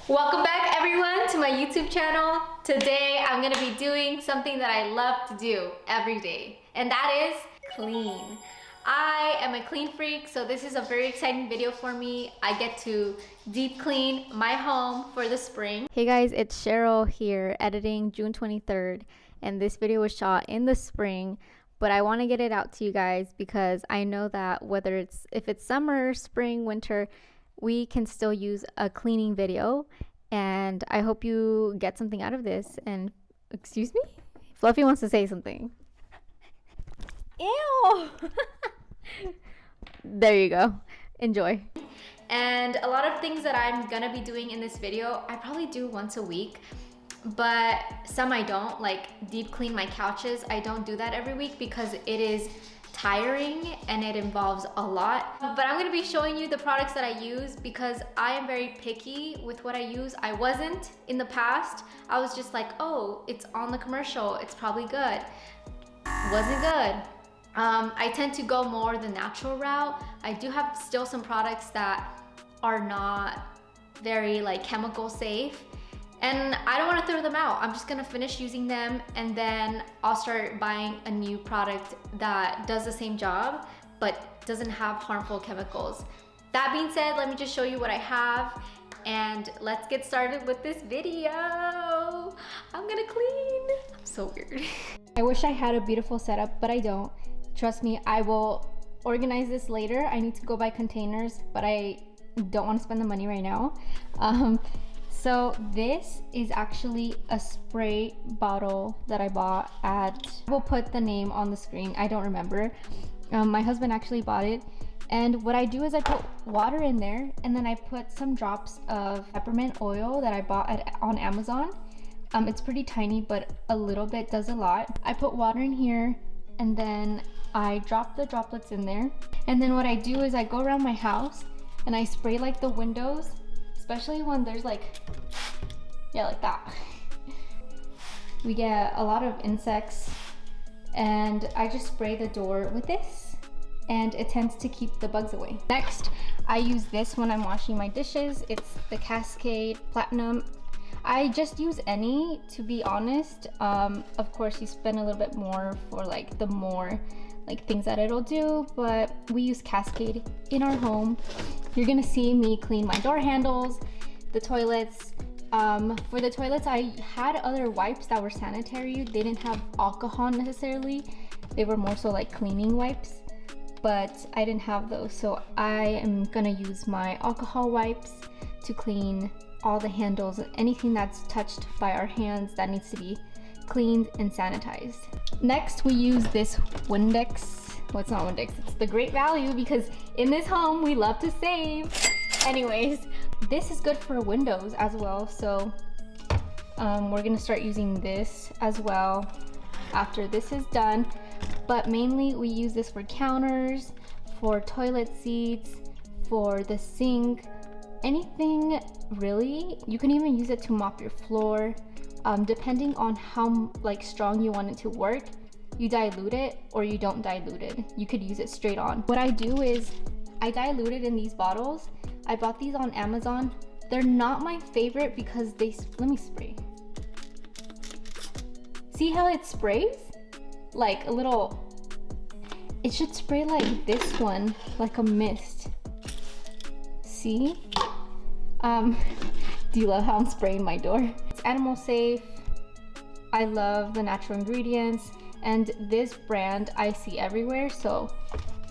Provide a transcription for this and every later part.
Welcome back everyone to my YouTube channel. Today I'm gonna be doing something that I love to do every day, and that is clean. I am a clean freak, so this is a very exciting video for me. I get to deep clean my home for the spring. Hey guys, it's Cheryl here, editing June 23rd, and this video was shot in the spring, but I want to get it out to you guys because I know that if it's summer, spring, winter, we can still use a cleaning video, and I hope you get something out of this. And excuse me? Fluffy wants to say something. Ew! There you go. Enjoy. And a lot of things that I'm gonna be doing in this video, I probably do once a week, but some I don't, like deep clean my couches. I don't do that every week because it is tiring and it involves a lot. But I'm gonna be showing you the products that I use because I am very picky with what I use. I wasn't in the past. I was just like, oh, it's on the commercial, it's probably good. Wasn't good. I tend to go more the natural route. I do have still some products that are not very like chemical safe, and I don't want to throw them out. I'm just gonna finish using them and then I'll start buying a new product that does the same job but doesn't have harmful chemicals. That being said, let me just show you what I have and let's get started with this video. I'm gonna clean. I'm so weird. I wish I had a beautiful setup, but I don't. Trust me, I will organize this later. I need to go buy containers, but I don't want to spend the money right now. So this is actually a spray bottle that I bought at, I will put the name on the screen, I don't remember. My husband actually bought it, and what I do is I put water in there and then I put some drops of peppermint oil that I bought on Amazon. It's pretty tiny, but a little bit does a lot. I put water in here and then I drop the droplets in there, and then what I do is I go around my house and I spray like the windows, especially when there's like that. We get a lot of insects, and I just spray the door with this and it tends to keep the bugs away. Next, I use this when I'm washing my dishes. It's the Cascade Platinum. I just use any, to be honest. Of course you spend a little bit more for like the more like things that it'll do, but we use Cascade in our home. You're gonna see me clean my door handles, the toilets. For the toilets, I had other wipes that were sanitary. They didn't have alcohol necessarily. They were more so like cleaning wipes, but I didn't have those. So I am gonna use my alcohol wipes to clean all the handles, anything that's touched by our hands that needs to be cleaned and sanitized. Next, we use this Windex. Well, it's not Windex, it's the Great Value, because in this home we love to save. Anyways, this is good for windows as well, so we're gonna start using this as well after this is done. But mainly we use this for counters, for toilet seats, for the sink, anything really. You can even use it to mop your floor. Depending on how like strong you want it to work, you dilute it or you don't dilute it. You could use it straight on. What I do is I dilute it in these bottles. I bought these on Amazon. They're not my favorite because let me spray. See how it sprays? Like a little, it should spray like this one, like a mist. See? Do you love how I'm spraying my door? It's animal safe. I love the natural ingredients, and this brand I see everywhere, so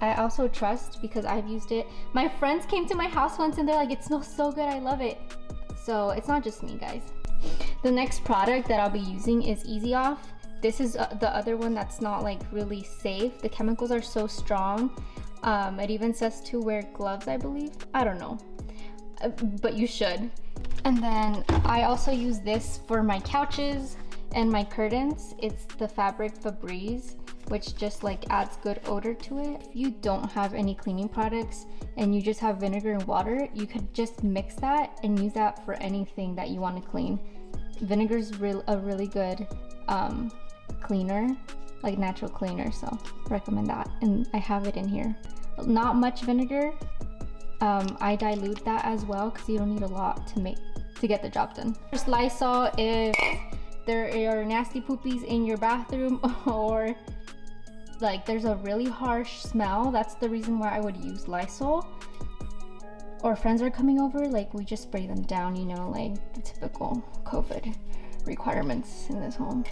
I also trust because I've used it. My friends came to my house once and they're like, it smells so good, I love it. So it's not just me, guys. The next product that I'll be using is Easy Off. This is the other one that's not like really safe. The chemicals are so strong. It even says to wear gloves, I believe. I don't know, but you should. And then I also use this for my couches and my curtains. It's the fabric Febreze, which just like adds good odor to it. If you don't have any cleaning products and you just have vinegar and water, you could just mix that and use that for anything that you want to clean. Vinegar is a really good cleaner, like natural cleaner, so recommend that. And I have it in here. Not much vinegar. I dilute that as well because you don't need a lot to make to get the job done. Just Lysol if there are nasty poopies in your bathroom or like there's a really harsh smell. That's the reason why I would use Lysol. Or friends are coming over, like we just spray them down, you know, like the typical COVID requirements in this home.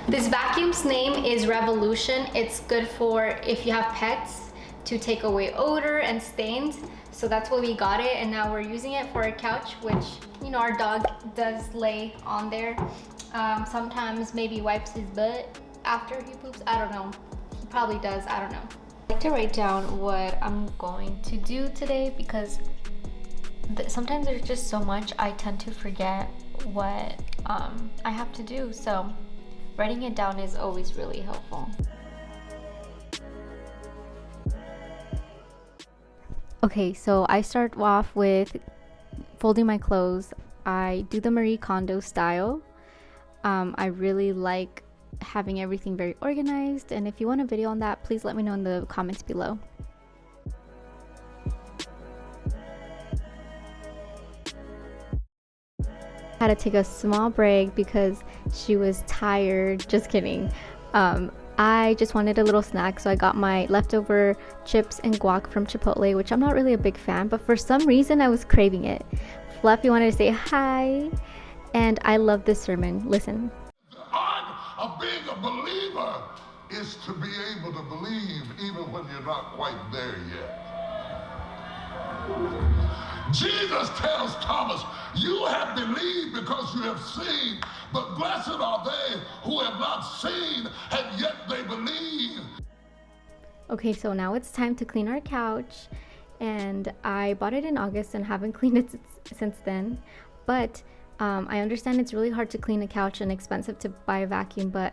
This vacuum's name is Revolution. It's good for if you have pets to take away odor and stains. So that's why we got it, and now we're using it for a couch, which, you know, our dog does lay on there. Sometimes maybe wipes his butt after he poops. I don't know. He probably does. I don't know. I like to write down what I'm going to do today because sometimes there's just so much I tend to forget what I have to do. So writing it down is always really helpful. Okay, so I start off with folding my clothes. I do the Marie Kondo style. I really like having everything very organized, and if you want a video on that, please let me know in the comments below. I had to take a small break because she was tired. Just kidding. I just wanted a little snack, so I got my leftover chips and guac from Chipotle, which I'm not really a big fan, but for some reason I was craving it. Fluffy wanted to say hi, and I love this sermon. Listen. The art of being a believer is to be able to believe even when you're not quite there yet. Jesus tells Thomas, you have believed because you have seen, but blessed are they who have not seen and yet they believe. Okay, so now it's time to clean our couch, and I bought it in August and haven't cleaned it since then, but I understand it's really hard to clean a couch and expensive to buy a vacuum, but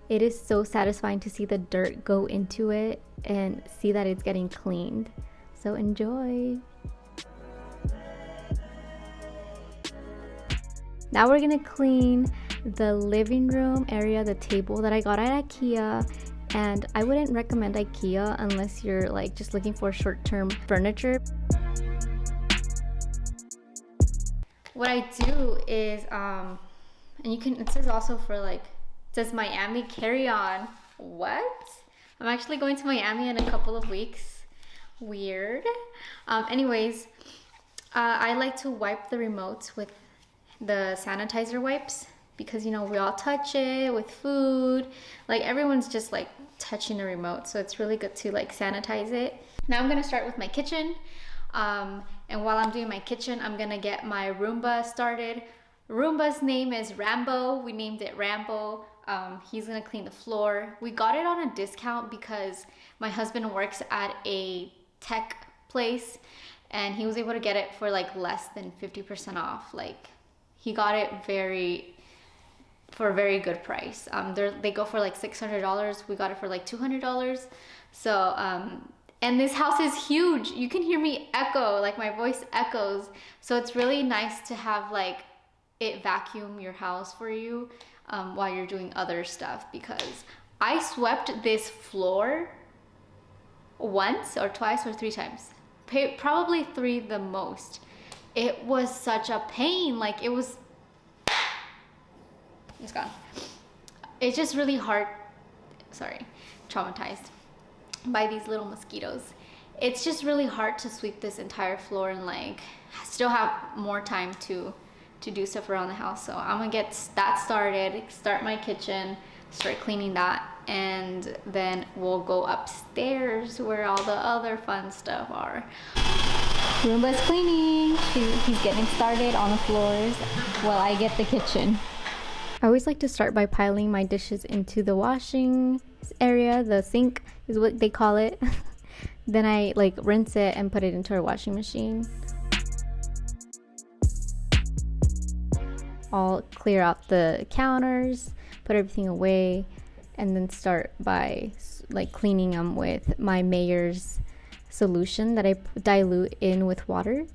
it is so satisfying to see the dirt go into it and see that it's getting cleaned. So enjoy. Now we're gonna clean the living room area, the table that I got at IKEA, and I wouldn't recommend IKEA unless you're like just looking for short-term furniture. What I do is, and you can, it says also for like, it says Miami carry on. What? I'm actually going to Miami in a couple of weeks. Weird. Anyways, I like to wipe the remotes with the sanitizer wipes because, you know, we all touch it with food. Like everyone's just like touching the remote, so it's really good to like sanitize it. Now I'm gonna start with my kitchen. And while I'm doing my kitchen, I'm gonna get my Roomba started. Roomba's name is Rambo. We named it Rambo. He's gonna clean the floor. We got it on a discount because my husband works at a tech place and he was able to get it for like less than 50% off. Like he got it for a very good price. They go for like $600. We got it for like $200. So, and this house is huge. You can hear me echo, like my voice echoes. So it's really nice to have like it vacuum your house for you while you're doing other stuff, because I swept this floor once or twice or 3 times. Probably 3 the most. It was such a pain. Like it's gone. It's just really hard. Sorry, traumatized by these little mosquitoes. It's just really hard to sweep this entire floor and like still have more time to do stuff around the house. So I'm gonna get that started, start my kitchen, start cleaning that, and then we'll go upstairs where all the other fun stuff are. Roomba's cleaning. He's getting started on the floors while I get the kitchen. I always like to start by piling my dishes into the washing area. The sink is what they call it. Then I like rinse it and put it into our washing machine. I'll clear out the counters, put everything away, and then start by like cleaning them with my Mayer's solution that I dilute in with water.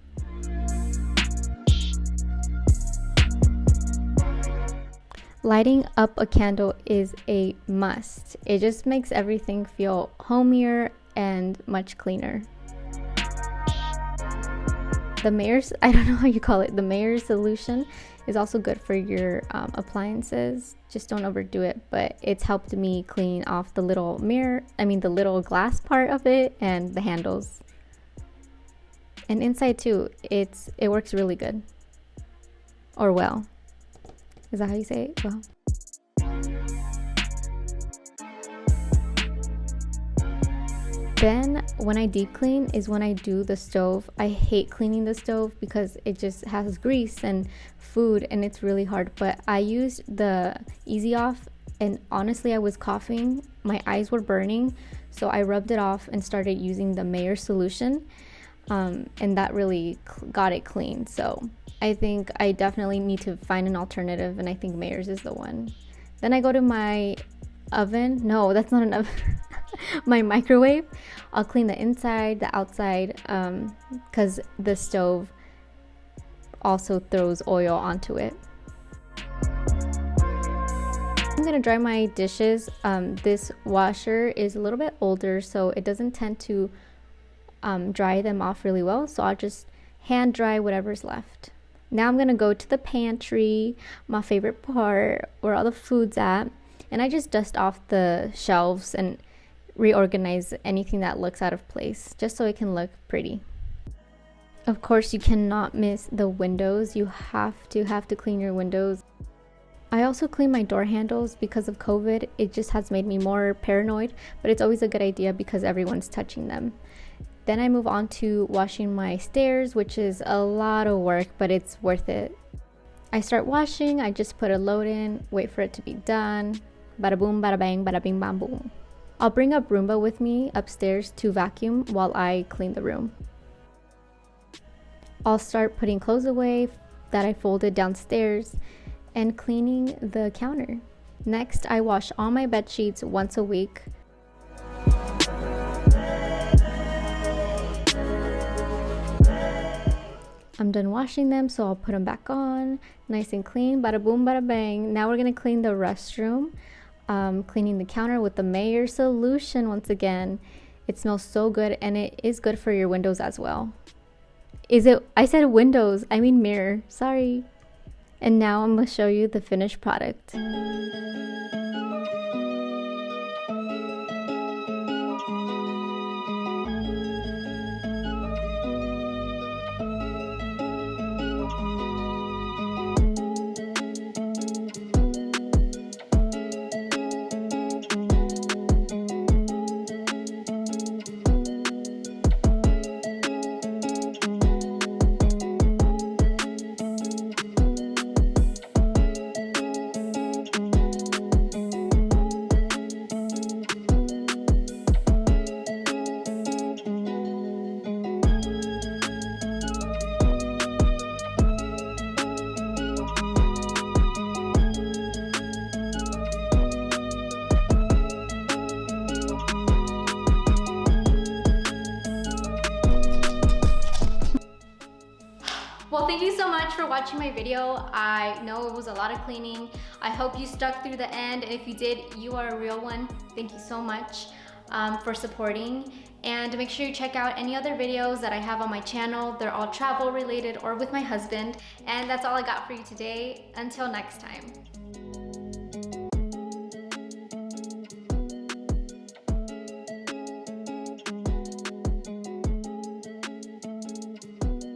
Lighting up a candle is a must. It just makes everything feel homier and much cleaner. The Mayor's, I don't know how you call it, the Mayor's solution is also good for your appliances. Just don't overdo it, but it's helped me clean off the little mirror, the little glass part of it and the handles. And inside too, it works really good. Or well. Is that how you say it? Well. Then when I deep clean is when I do the stove. I hate cleaning the stove because it just has grease and food and it's really hard. But I used the Easy Off and honestly I was coughing. My eyes were burning. So I rubbed it off and started using the Mayor solution. And that really got it clean. So I think I definitely need to find an alternative, and I think Mayor's is the one. Then I go to my oven. No, that's not an oven. My microwave. I'll clean the inside, the outside, because the stove also throws oil onto it. I'm gonna dry my dishes. This washer is a little bit older, so it doesn't tend to dry them off really well, so I'll just hand dry whatever's left. Now I'm gonna go to the pantry, my favorite part where all the food's at, and I just dust off the shelves and reorganize anything that looks out of place just so it can look pretty. Of course, you cannot miss the windows. You have to clean your windows. I also clean my door handles because of COVID. It just has made me more paranoid, but it's always a good idea because everyone's touching them. Then I move on to washing my stairs, which is a lot of work, but it's worth it. I start washing, I just put a load in, wait for it to be done. Bada boom, bada bang, bada bing, bam, boom. I'll bring a Roomba with me upstairs to vacuum while I clean the room. I'll start putting clothes away that I folded downstairs and cleaning the counter. Next, I wash all my bed sheets once a week. I'm done washing them, so I'll put them back on, nice and clean, bada boom, bada bang. Now we're gonna clean the restroom, cleaning the counter with the Mayor solution once again. It smells so good, and it is good for your windows as well. I said windows, I mean mirror, sorry. And now I'm gonna show you the finished product. Well, thank you so much for watching my video. I know it was a lot of cleaning. I hope you stuck through the end, and if you did, you are a real one. Thank you so much for supporting. And make sure you check out any other videos that I have on my channel. They're all travel related or with my husband. And that's all I got for you today. Until next time.